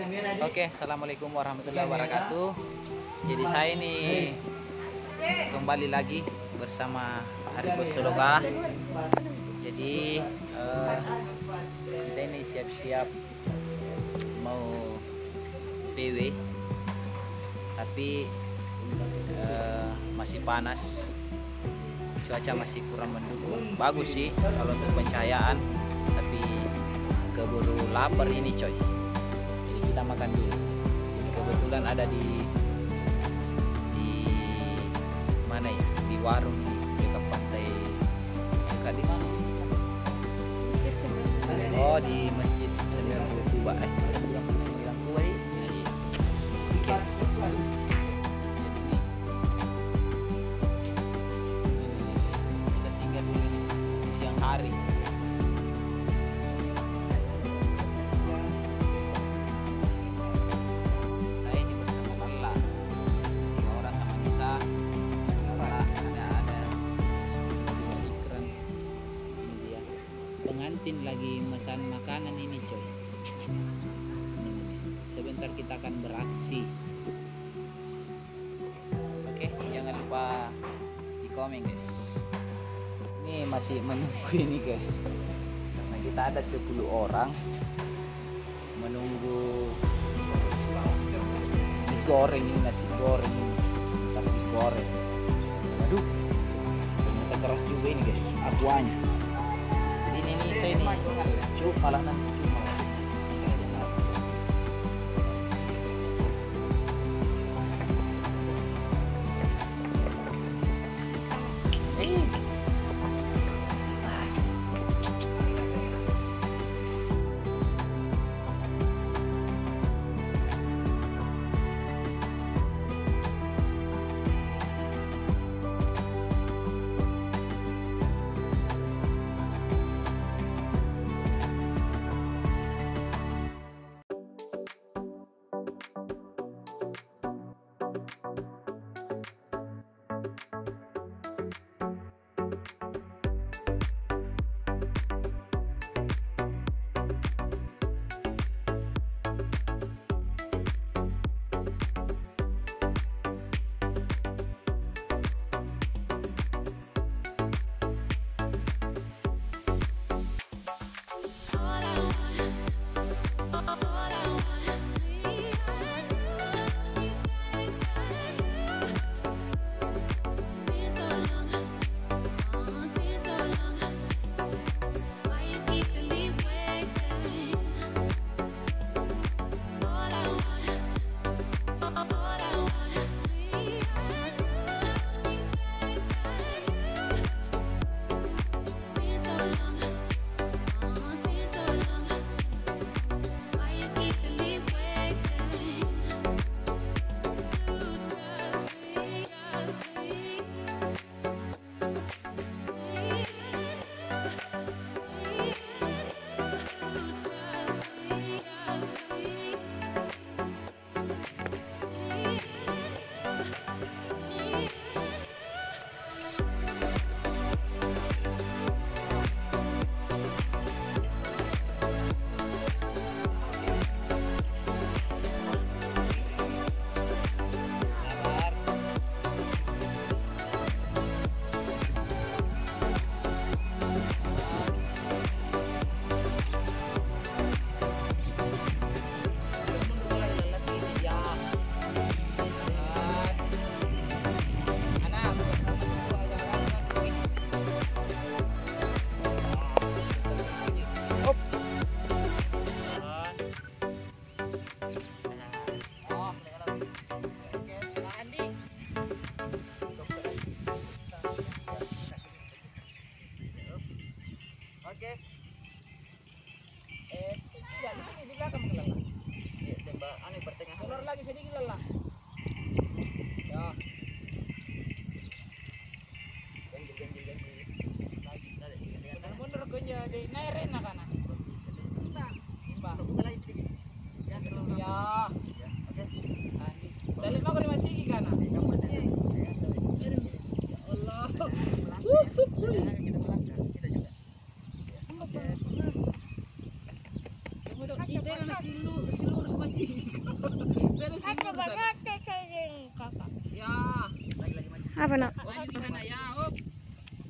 Oke, assalamualaikum warahmatullahi wabarakatuh. Jadi saya ini kembali lagi bersama Pak Haribos Soloka. Jadi kita ini siap-siap mau PW, tapi masih panas, cuaca masih kurang mendukung. Bagus sih kalau untuk pencahayaan, tapi keburu lapar ini coy. Jadi kita makan dulu. Ini kebetulan ada di mana ya, di warung di dekat pantai, dekat di mana? Oh, di Masjid 92 Tua ya. Oke. Kita singgah dulu nih siang hari. Saya ini bersama Malla, Laura sama Nisa. Ada Ikran. Ini dia pengantin lagi mesan makanan ini coy. Sebentar kita akan beraksi. Oke, jangan lupa di komen guys. Ini masih menunggu ini guys, karena kita ada 10 orang menunggu digoreng ini, nasi goreng ini sebentar digoreng. Aduh, ternyata keras juga ini guys akuanya. Jadi ini saya ini cuk malah nanti cuk malah. Tidak, di sini di belakang lelah. Tembak aneh bertengah. Mundur lagi sedikit lelah. Ya. Ganjil. Lagi tarik. Mundur ke jadi naik rena kana. Timbang. Buka lagi sedikit. Ya, ya. Oke. Andi. Dalik mau ke masih iki kana. Ya Allah. Kita melangkah, kita juga. Kita kan si lurus masih Ya. Lagi maju. Apa nak? Maju gimana ya? Hop.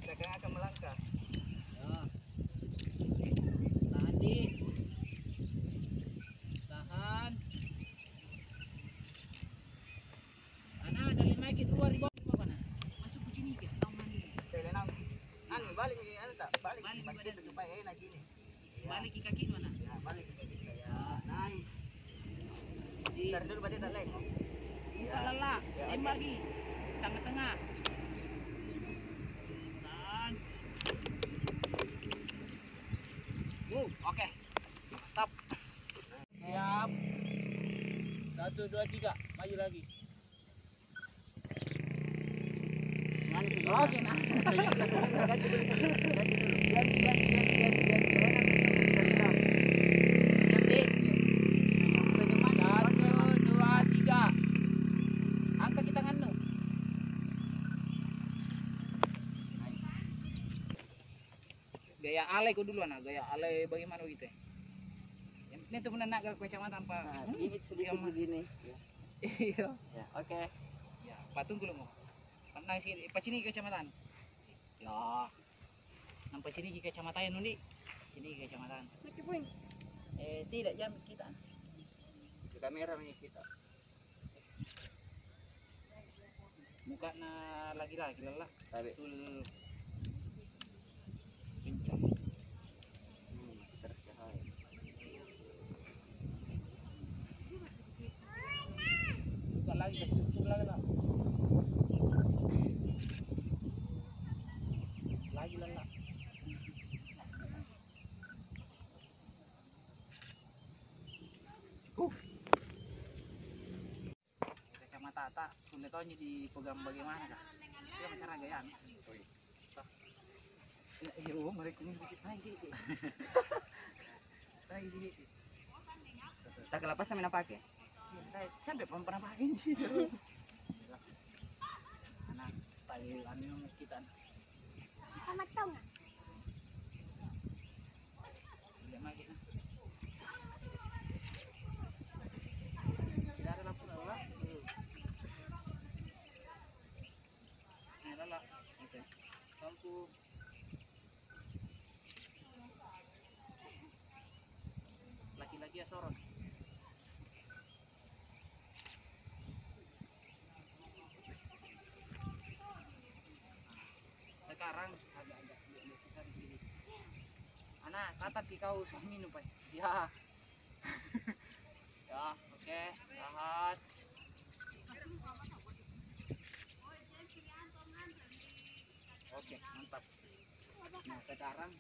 Kita akan melangkah. Ya. Tahan di. Tahan. Ana ada 5 ikit keluar di bawah mana? Masuk ke sini ke tahu mandi. Saya lenang. Anu balik ini anu tak balik Balik balik badan. supaya enak gini. Iya. Balik ke kaki mana? Ya, balik kita kita ya. Nice. Di Tar dulu berarti tak lengok. buka lala. Ya, Tembak oke. di tengah-tengah. Tahan. Oke. Mantap. Siap. 1 2 3, maju lagi. Ngani sih. Oke, nah. Ganti dulu. Ganti dulu. Ganti. Senyum manis. 1 2 3. Angkat kita tangan lu. Gaya ale ku dulu anak, gaya ale bagaimana gitu. Ini tuh benar nak kacamata apa? Nah, gigit sedikit begini. Iya. Ya, oke. Ya, patung dulu mau. Pernah sih, pas ini kacamataan. Ya. Sampai sini ke kacamataan nundi. Sini ke kacamataan. Tidak jam kita. Di kamera ini kita. Muka na lagi-lagi lelah. Tapi Betul. Kencang. terus cahaya. Buka lagi, kasih tutup lagi lah. Lagi lelah. Kacamata tak, sulit tahu dipegang bagaimana kak? Itu cara gayaan. Iya, mereka ini sedikit naik sih. Naik sedikit. Tak kelepas sama pakai. Sampai pernah pakai sih. Anak style anu kita. Tidak lagi. Tidak ada lampu lah. Ada lah. Oke. Lampu. Laki-laki ya sorot. Sekarang agak-agak besar di sini. Anak, tatap di kau saya minum pak. Ya. Ya, oke. Tahan. Oke, mantap. Nah, sekarang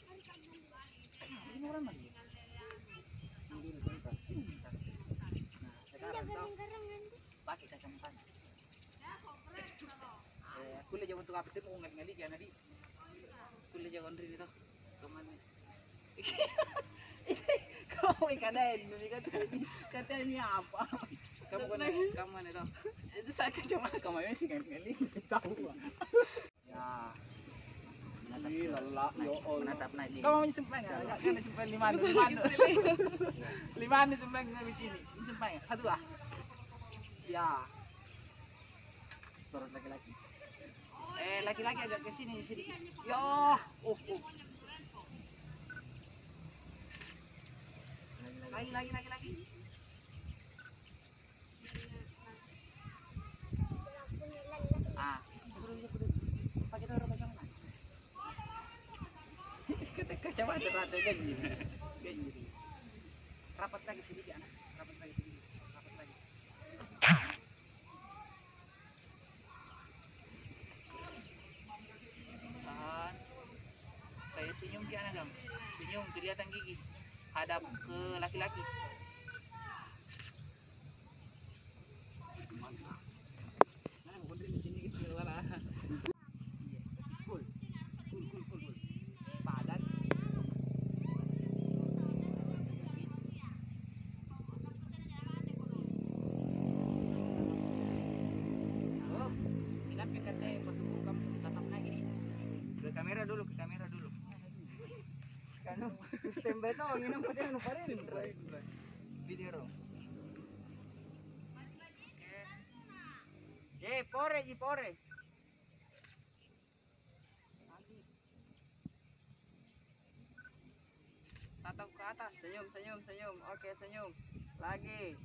ini orang lagi. Ini dulu sebentar. Sini sebentar. Nah, sekarang kau pakai kacamata. Kuliah jangan untuk apa itu mau ngali kan tadi. Kuliah jangan diri itu. Kemana? Kau ikan ini kata ini apa? Kamu mana itu? Itu saya kacamata kamu masih ngali tahu. Ya. Lelah, Menatap naik. kamu mau sempeng nggak? Kan sempeng 5 anu sempeng di sini. Ini sempeng nggak? 1 lah. Ya. Sorot laki-laki. Laki-laki agak ke sini sedikit. Yo, lagi. Ah, pakai taruh kacamata. Kacamata rata ganjil. Rapat lagi sedikit anak. Rapat lagi. Tahan. Kayak senyum dia anak, senyum kelihatan gigi. Hadap ke laki-laki. Mana bukan di sini ke wala. Cool. Padan. Oh, Sinabi kata pertunggu kamu tatap lagi. ke kamera dulu. Kan sistem beto nginum pada anu pare. Video. pore Ji, pore. Tatap ke atas, senyum, senyum, senyum. Oke, senyum. Lagi.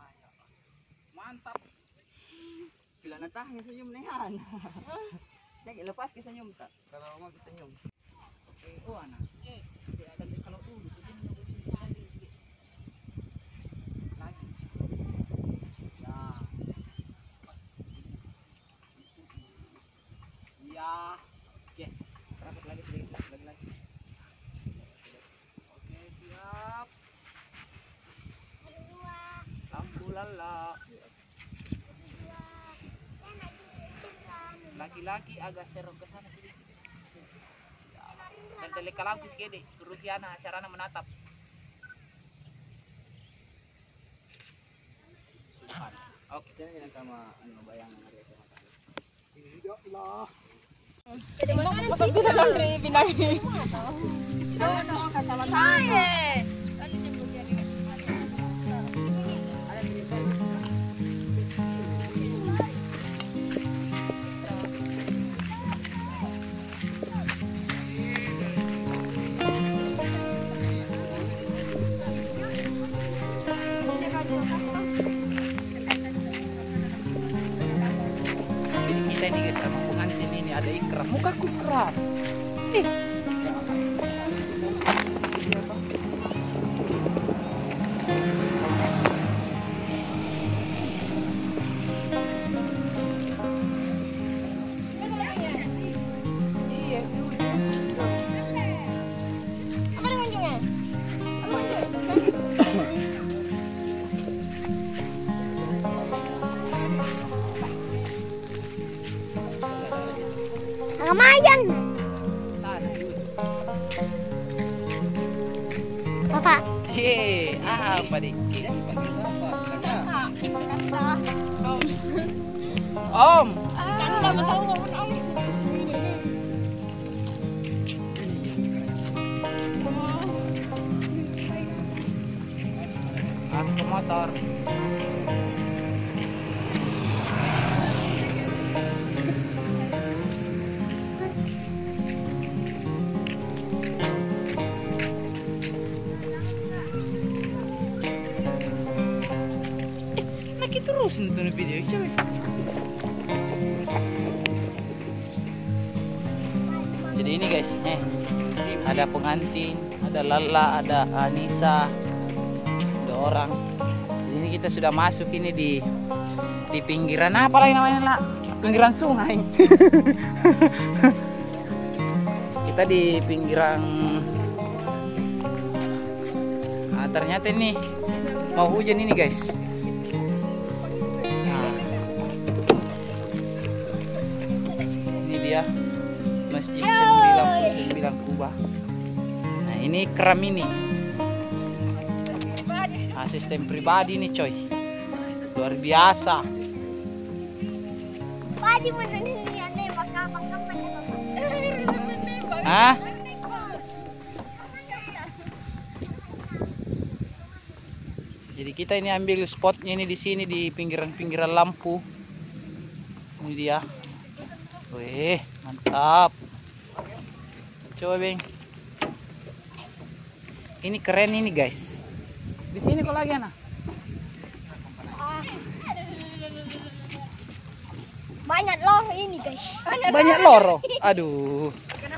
Ayo. Mantap. Gila natahnya senyum nehan. Nek lepas ke senyum tak? Kalau mau ke senyum. Oke, oh anak. Kalau lagi. Ya. Ya. Oke. Rapat lagi sedikit, lagi. Oke, siap. Lampu lala. Laki-laki agak serong ke sana sedikit. Dan telekalampis gede, kerugiana acarana menatap. Subhan. Oke, jangan sama anu bayang hari sama kali. Ya Allah. Masuk kita dari binari. Jadi kita ini guys sama pengantin ini ada ikram. Mukaku keram. Ramayan. Bapak. Hei, apa dik? Om. Masuk ke motor. Lagi terus nonton video coba. Jadi ini guys, ada pengantin, ada Lala, ada Anissa, ada orang. Jadi ini kita sudah masuk ini di pinggiran apa lagi namanya lah? Pinggiran sungai. Kita di pinggiran. Nah, ternyata ini mau hujan ini guys. Nah, ini dia Masjid 99 Kubah. Nah ini keram ini. Nah, sistem pribadi nih coy. Luar biasa. Hah? Jadi kita ini ambil spotnya ini di sini di pinggiran-pinggiran lampu. Ini dia. Wih, mantap. Coba Beng. Ini keren ini guys. Di sini kok lagi anak? Banyak lor ini guys. Banyak loro. Aduh.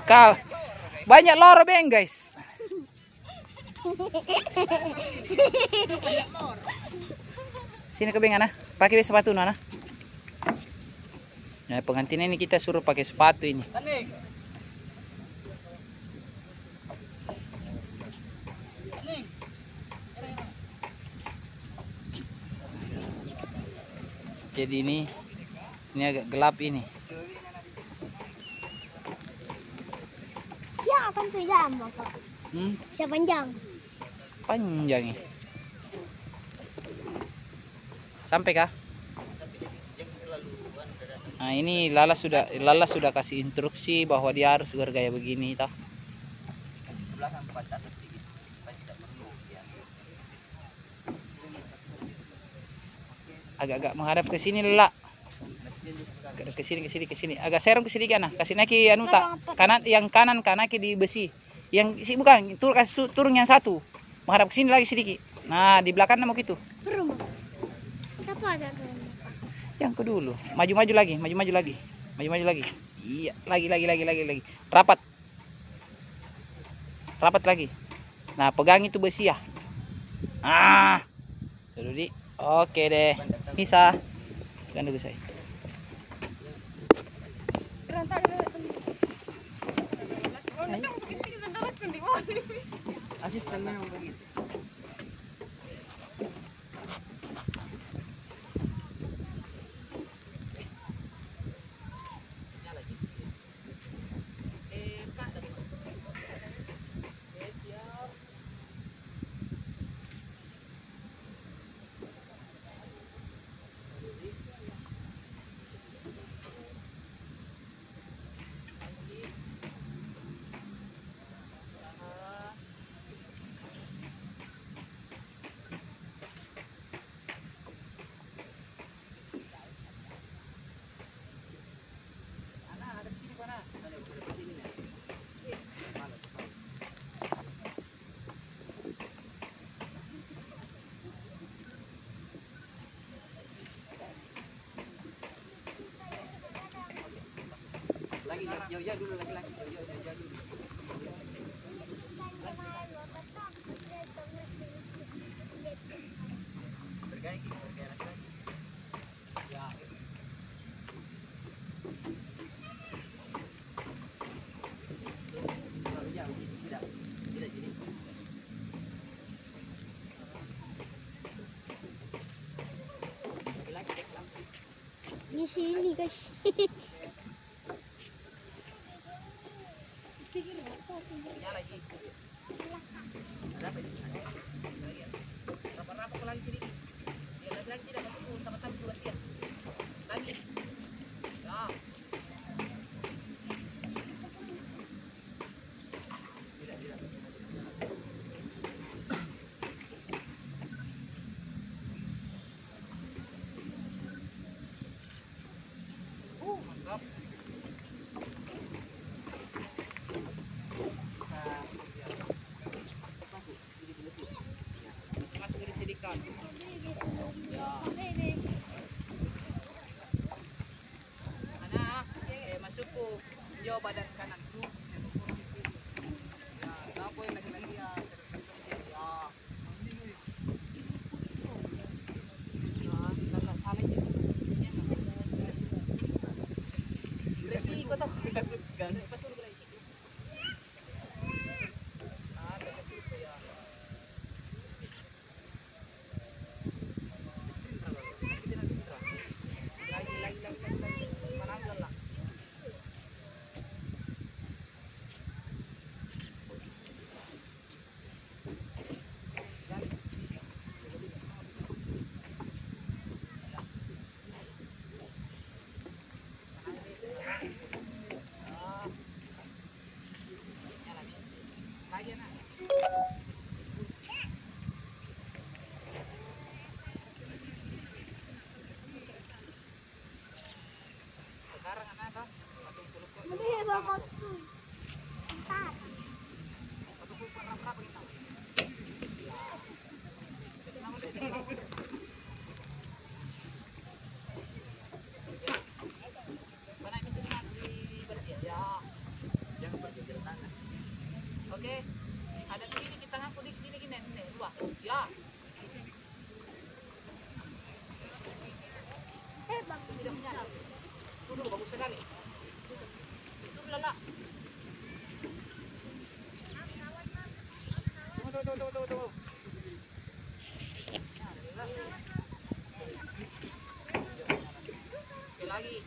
Kau banyak loro Beng guys. Sini ke Beng Ana. Pakai sepatu Ana. Nah, pengantin ini kita suruh pakai sepatu ini. Jadi ini agak gelap ini. Ya, kan tuh jam Bapak. Siapa panjang? Panjang nih. Sampai kah? Nah, ini Lala sudah kasih instruksi bahwa dia harus bergaya begini toh. Kasih ke belakang patah sedikit. Supaya tidak merluk ya. Agak-agak menghadap ke sini lah. Ke sini. Agak serong ke sini kana. Kasih naki anu tak. Kanan yang kanan kanaki di besi. Yang bukan, kasih turun yang satu. Menghadap ke sini lagi sedikit. Nah, di belakang mau gitu. Rumah. Siapa ada rumah? Yang ke dulu. Maju-maju lagi. Maju-maju lagi. Iya, lagi. Rapat lagi. Nah, pegang itu besi ya. Ah. Jadi, oke deh. Bisa. Pegang dulu saya. Asistennya yang begitu. Lagi jauh-jauh dulu lagi jauh-jauh dulu. Bergaya lagi. Ya. Tidak jadi. Lagi. Di sini guys. Lagi. Ada apa ini? Rapat lagi sini. Dia lagi tidak masuk sama-sama juga siap. Lagi. Ya. Mantap. Masuk ke sini kan. Ya. Masuk ke jauh badan kanan tuh. Ya, apa yang lagi ya. Sekarang apa? Oke, ada di sini kita ngaku di sini gini dua. Ya. Tidak punya. Dulu bagus sekali. Itu lala. Tunggu. Oke, lagi.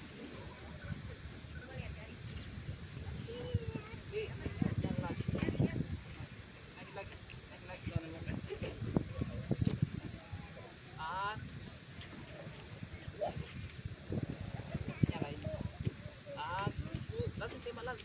Langsung tembak lagi.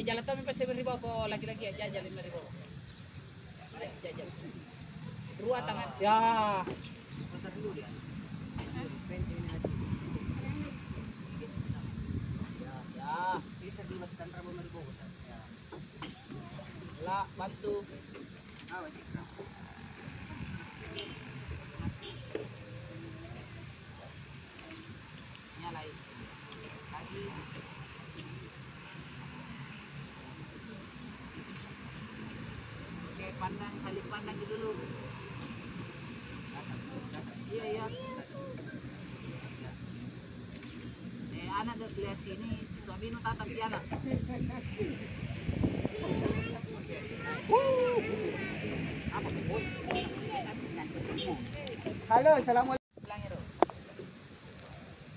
jalan Tommy pasti 5.000 kok laki-laki ya jajal 5.000. Jajal. Dua tangan. Ya. Pasar dulu dia. Ya. Bisa dulu Chandra Bomeribo. Ya. Lah, bantu. Awas ikram. Nyalain. Lagi. Oke, pandang, saling pandang dulu. Iya, iya. Anak lihat sini, si suami nu tatap si anak. Apa tuh? Halo, assalamualaikum. Bilang itu.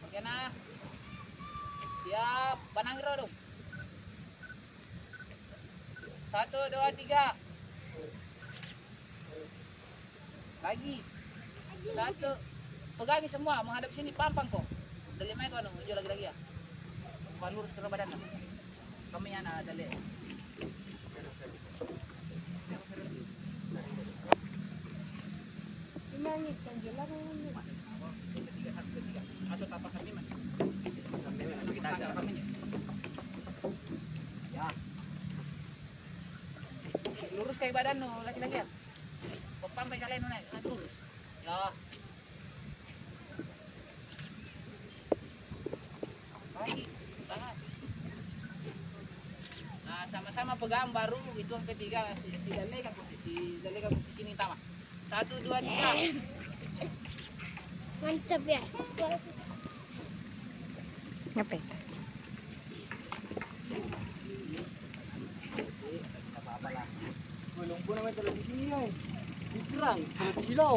Oke nah. Siap, banang iro dong. 1, 2, 3. Lagi. 1. Pegangi semua, menghadap sini pampang kok. Dali mai ko ano, medyo lagi-lagi ya. Bukan lurus ke badan. Kami anak dali. Imanit kan jelas kan. Ketiga, satu, ketiga. Masuk tapas kami man. Kita Ada kami. Ya. Lurus kayak badan no, laki-laki ya. Pampai kalian naik, lurus. Ya. Lagi, tahan. Nah, sama-sama pegang baru itu yang ketiga si Dale kan posisi ini tama. 1, 2, 3. Mantap ya. Ngapain? apa-apa lah. Gulung pun naman talaga di sini ay. Ikrang, kalau silaw.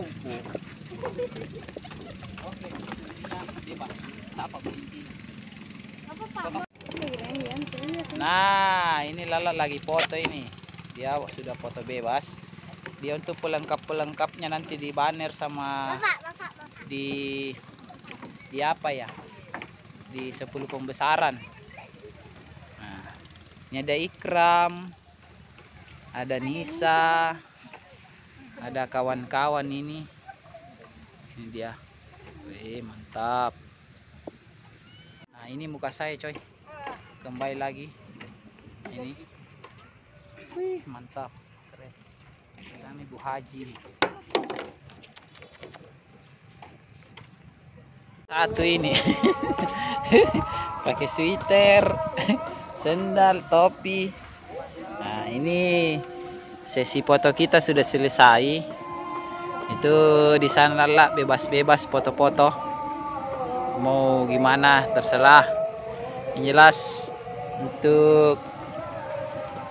Oke, bebas. Apa berhenti? Apa Pak? Nah, ini Lala lagi foto ini. Dia sudah foto bebas. Dia untuk pelengkap-pelengkapnya nanti di banner sama Bapak. di apa ya? Di 10 pembesaran. Nah, ini ada Ikram, ada Nisa, ada kawan-kawan ini. Ini dia. Wih, mantap. Nah, ini muka saya, coy. Kembali lagi. Ini. Wih, mantap. Keren. Kami Bu Haji. Satu ini. Pakai sweater, sendal, topi. Nah, ini sesi foto kita sudah selesai. Itu di sana lah bebas-bebas foto-foto. Mau gimana terserah. Yang jelas untuk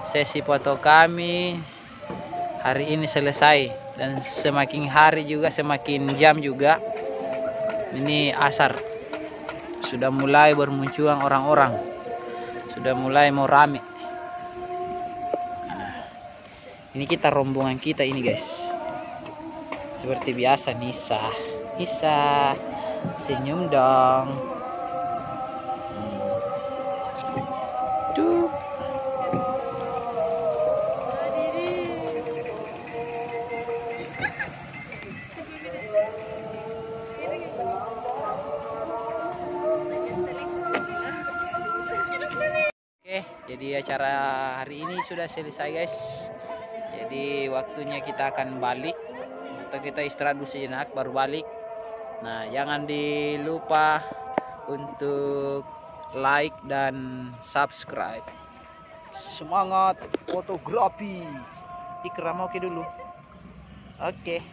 sesi foto kami hari ini selesai, dan semakin hari juga semakin jam juga ini asar sudah mulai bermunculan orang-orang, sudah mulai mau rame. Nah, ini kita rombongan kita ini guys, seperti biasa. Nisa senyum dong. Tuh. Oke, jadi acara hari ini sudah selesai guys. Jadi waktunya kita akan balik, atau kita istirahat dulu sejenak baru balik. Nah, jangan dilupa untuk like dan subscribe. Semangat fotografi. Ikram oke dulu. Oke.